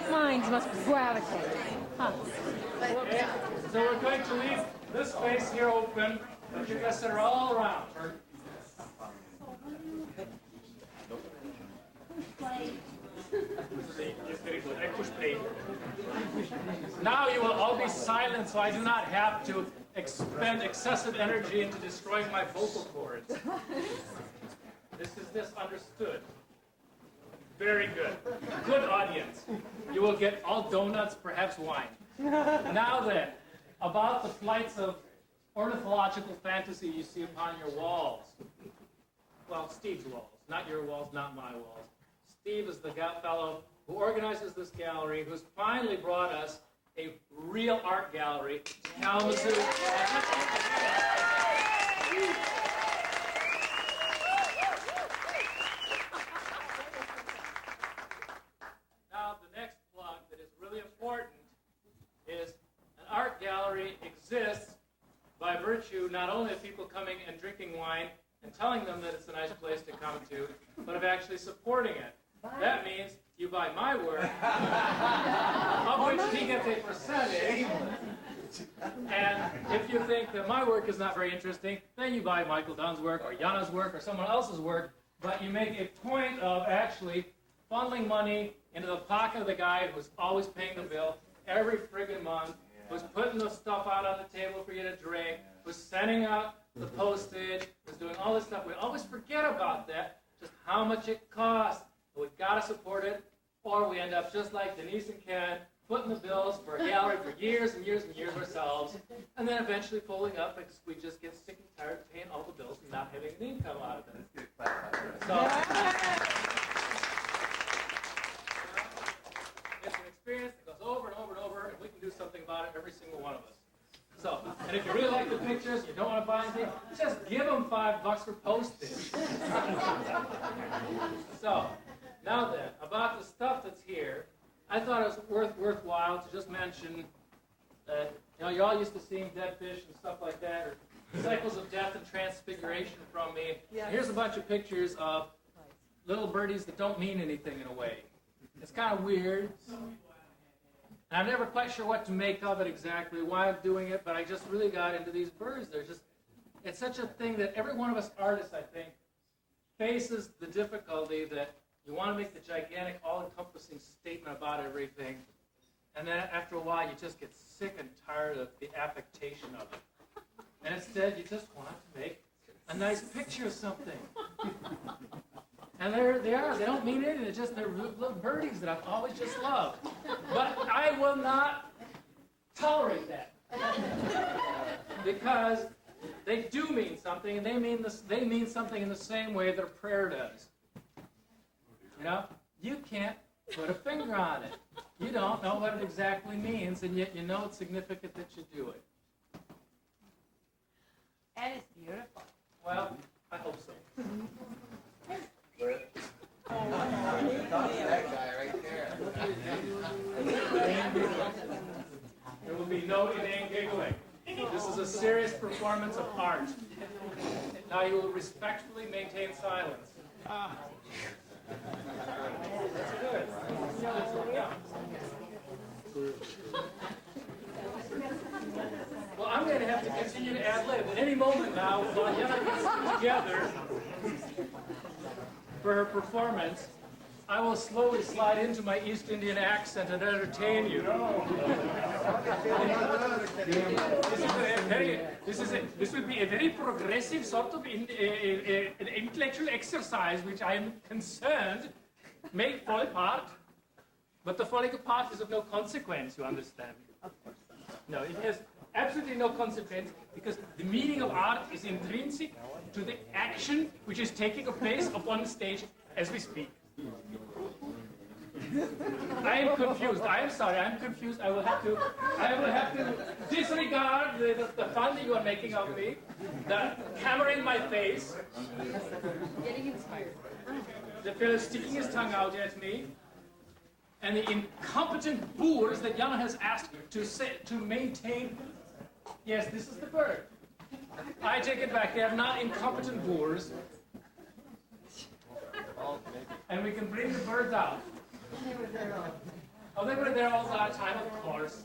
Like minds must gravitate. Huh. Okay, so we're going to leave this space here open, but you guys are all around. Now you will all be silent, so I do not have to expend excessive energy into destroying my vocal cords. This understood. Very good. Good audience. You will get all donuts, perhaps wine. Now then, about the flights of ornithological fantasy you see upon your walls. Well, Steve's walls. Not your walls, not my walls. Steve is the fellow who organizes this gallery, who's finally brought us a real art gallery to Kalamazoo. Now, the next plug that is really important is an art gallery exists by virtue not only of people coming and drinking wine and telling them that it's a nice place to come to, but of actually supporting it. That means you buy my work, of which he gets a percentage, and if you think that my work is not very interesting, then you buy Michael Dunn's work or Jana's work or someone else's work, but you make a point of actually funneling money into the pocket of the guy who's always paying the bill every friggin' month, who's putting the stuff out on the table for you to drink, who's sending out the postage, who's doing all this stuff. We always forget about that, just how much it costs. We've got to support it, or we end up just like Denise and Ken, footing the bills for a gallery for years and years and years ourselves, and then eventually folding up because we just get sick and tired of paying all the bills and not having an income out of it. So, it's an experience that goes over and over and over, and we can do something about it, every single one of us. So, and if you really like the pictures, you don't want to buy anything, just give them $5 for postage. So, now then, about the stuff that's here, I thought it was worthwhile to just mention that, you're all used to seeing dead fish and stuff like that, or cycles of death and transfiguration from me. Yes. Here's a bunch of pictures of little birdies that don't mean anything in a way. It's kind of weird. And I'm never quite sure what to make of it exactly, why I'm doing it, but I just really got into these birds. It's such a thing that every one of us artists, I think, faces the difficulty that you want to make the gigantic, all-encompassing statement about everything, and then after a while you just get sick and tired of the affectation of it. And instead you just want to make a nice picture of something. And there they are. They don't mean anything. They're little birdies that I've always just loved. But I will not tolerate that. Because they do mean something, and they mean something in the same way that a prayer does. You can't put a finger on it. You don't know what it exactly means, and yet you know it's significant that you do it. And it's beautiful. Well, I hope so. That guy right there. There will be no inane giggling. This is a serious performance of art. Now you will respectfully maintain silence. That's good. Well, I'm going to have to continue to ad-lib. At any moment now, while Jana gets together for her performance, I will slowly slide into my East Indian accent and entertain you. This will be a very progressive sort of an intellectual exercise, which I am concerned may fall apart. But the falling apart is of no consequence, you understand? Of course. No, it has absolutely no consequence, because the meaning of art is intrinsic to the action which is taking place upon the stage as we speak. I am confused. I am sorry. I am confused. I will have to disregard the fun that you are making of me, the camera in my face, Getting inspired. the fellow sticking his tongue out at me, and the incompetent boors that Jana has asked to maintain. Yes, this is the bird. I take it back. They are not incompetent boors. And we can bring the birds out. Oh, they were there all the time, of course.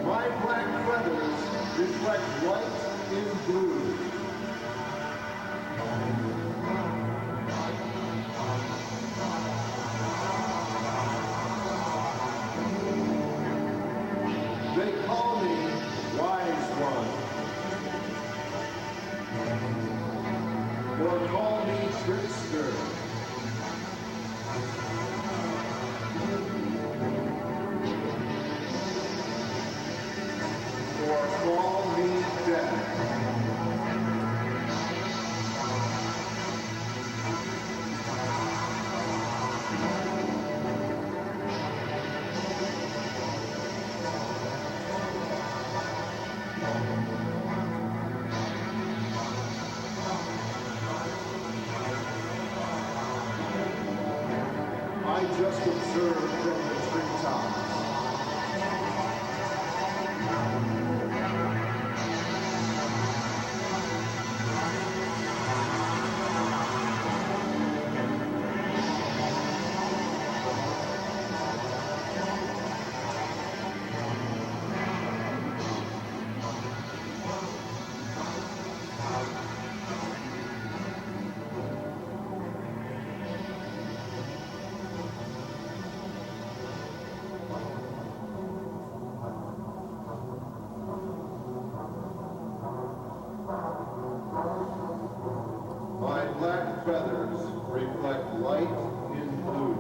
My black feathers reflect white in blue. They call me Wise One, or call me Trickster. just observe from the treetops. My black feathers reflect light in blue.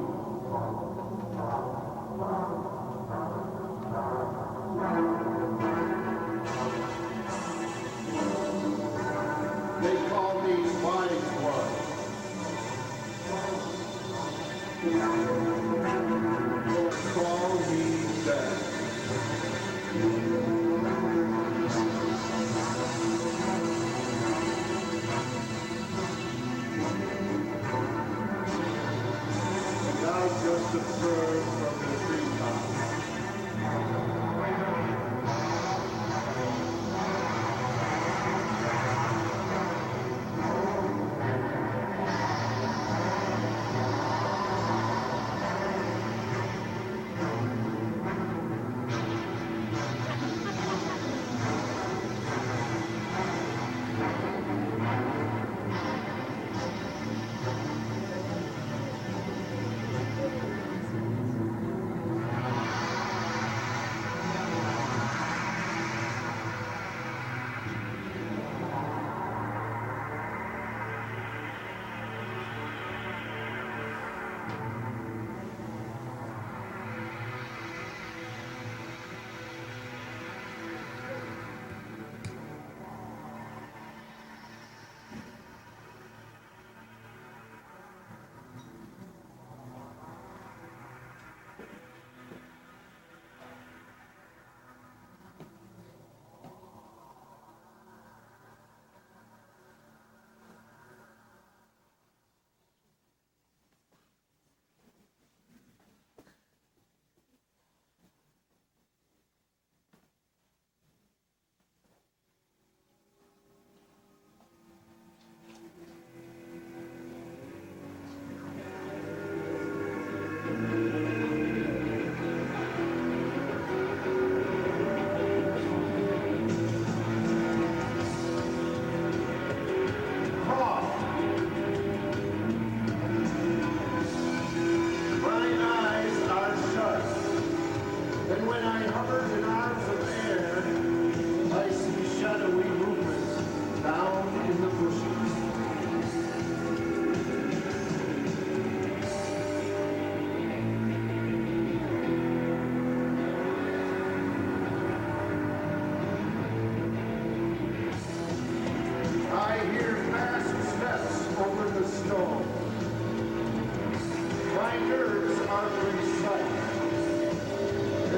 They call me wise one. Or call me death. Now just observe from the treetops.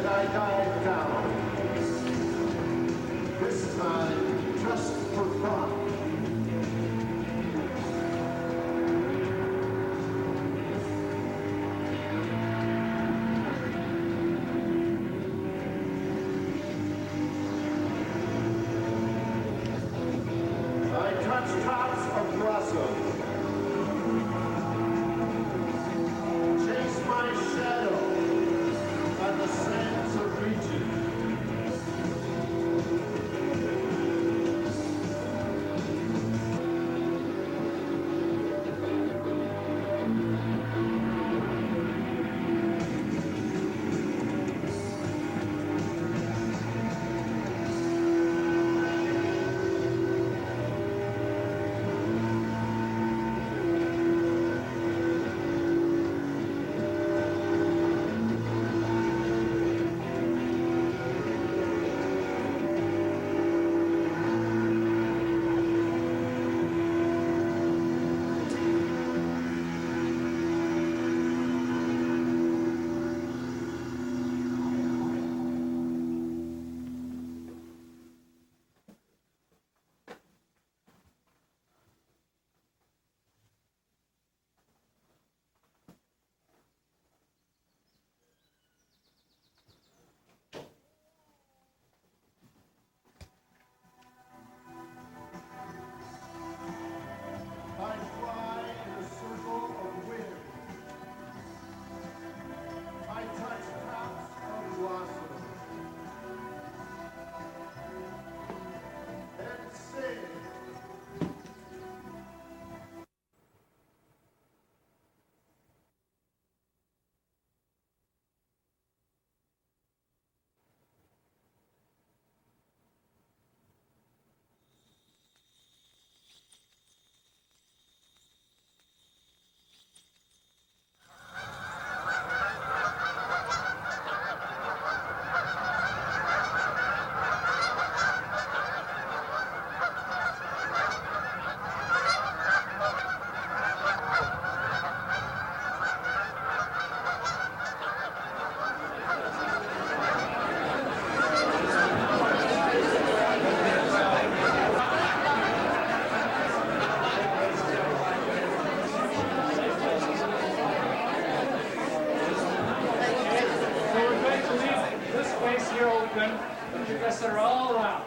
I dive down. This time, just for fun. I touch tops of blossom. Chase my shadow on the sands of region. open. You guys that are all around.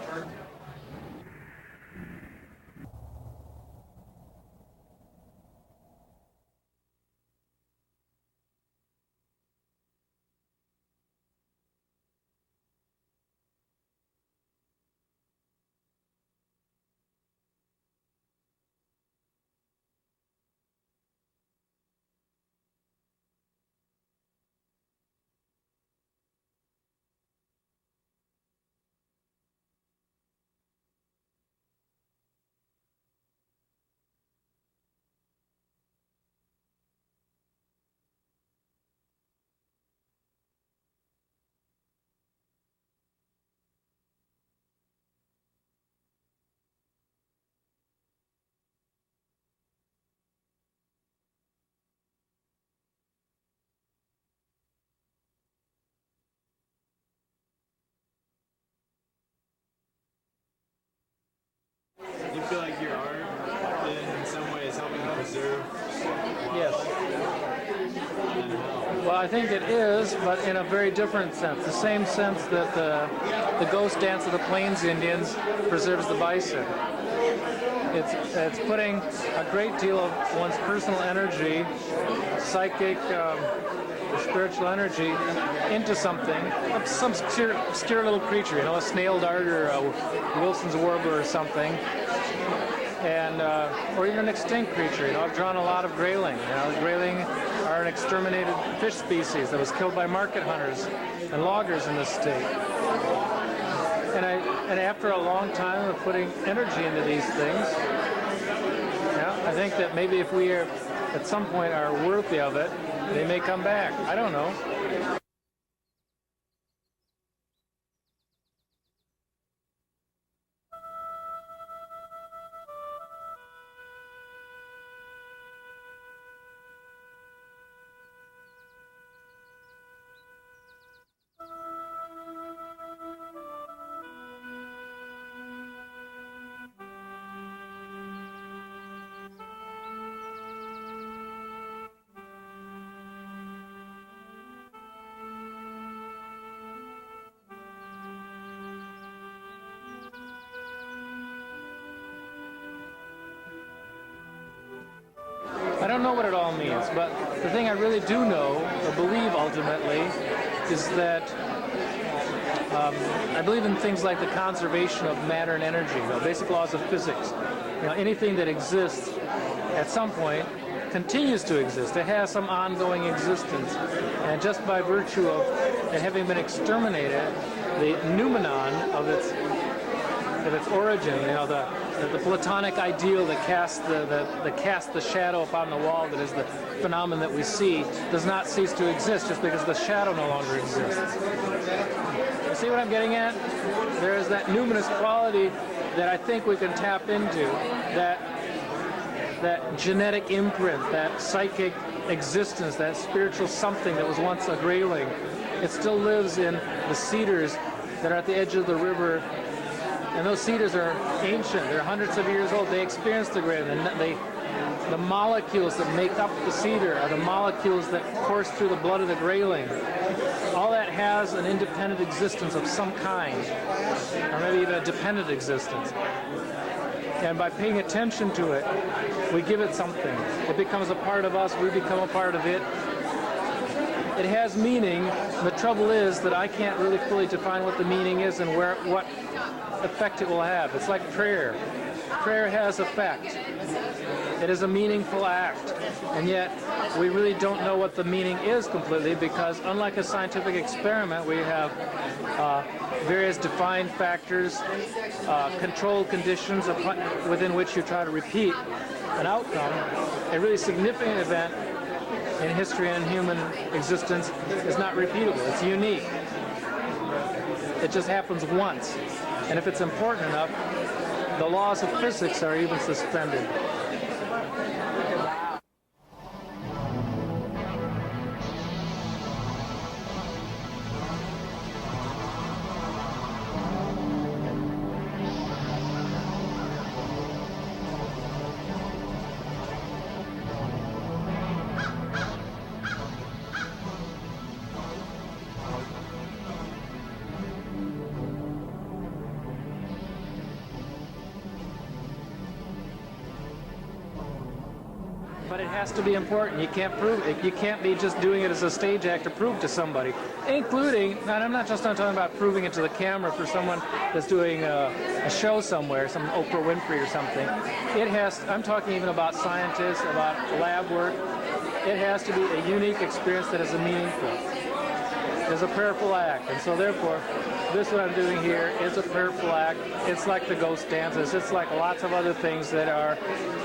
You feel like your art in some way is helping to preserve Yes. and how? Well, I think it is, but in a very different sense. The same sense that the ghost dance of the Plains Indians preserves the bison. It's putting a great deal of one's personal energy, psychic, spiritual energy into something, some obscure little creature, a snail dart or a Wilson's warbler or something, and or even an extinct creature. I've drawn a lot of grayling. Grayling are an exterminated fish species that was killed by market hunters and loggers in this state. And after a long time of putting energy into these things, I think that maybe if we at some point are worthy of it, they may come back. I don't know. I don't know what it all means, but the thing I really do know, or believe ultimately, is that I believe in things like the conservation of matter and energy, basic laws of physics. Anything that exists at some point continues to exist. It has some ongoing existence. And just by virtue of it having been exterminated, the noumenon of its origin, the Platonic ideal that casts the shadow upon the wall, that is the phenomenon that we see, does not cease to exist just because the shadow no longer exists. You see what I'm getting at? There is that numinous quality that I think we can tap into, that genetic imprint, that psychic existence, that spiritual something that was once a grayling. It still lives in the cedars that are at the edge of the river. And those cedars are ancient. They're hundreds of years old. They experienced the grayling. The molecules that make up the cedar are the molecules that course through the blood of the grayling. All that has an independent existence of some kind, or maybe even a dependent existence. And by paying attention to it, we give it something. It becomes a part of us. We become a part of it. It has meaning. The trouble is that I can't really fully define what the meaning is and what effect it will have. It's like prayer. Prayer has effect. It is a meaningful act, and yet we really don't know what the meaning is completely, because unlike a scientific experiment, we have various defined factors, controlled conditions within which you try to repeat an outcome. A really significant event in history and in human existence is not repeatable. It's unique. It just happens once. And if it's important enough, the laws of physics are even suspended. But it has to be important. You can't prove it. You can't be just doing it as a stage act to prove to somebody, including, and I'm not talking about proving it to the camera for someone that's doing a show somewhere, some Oprah Winfrey or something. I'm talking even about scientists, about lab work. It has to be a unique experience that is meaningful. It's a prayerful act, and so therefore, this what I'm doing here is a prayerful act. It's like the ghost dances. It's like lots of other things that are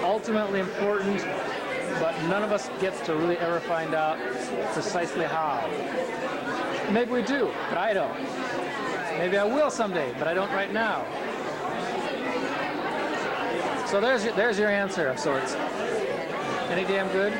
ultimately important, but none of us gets to really ever find out precisely how. Maybe we do, but I don't. Maybe I will someday, but I don't right now. So there's your answer of sorts. Any damn good?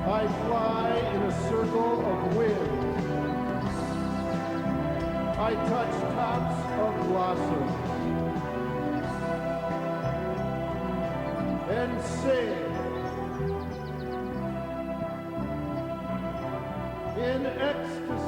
I fly in a circle of wind. I touch tops of blossom and sing in ecstasy.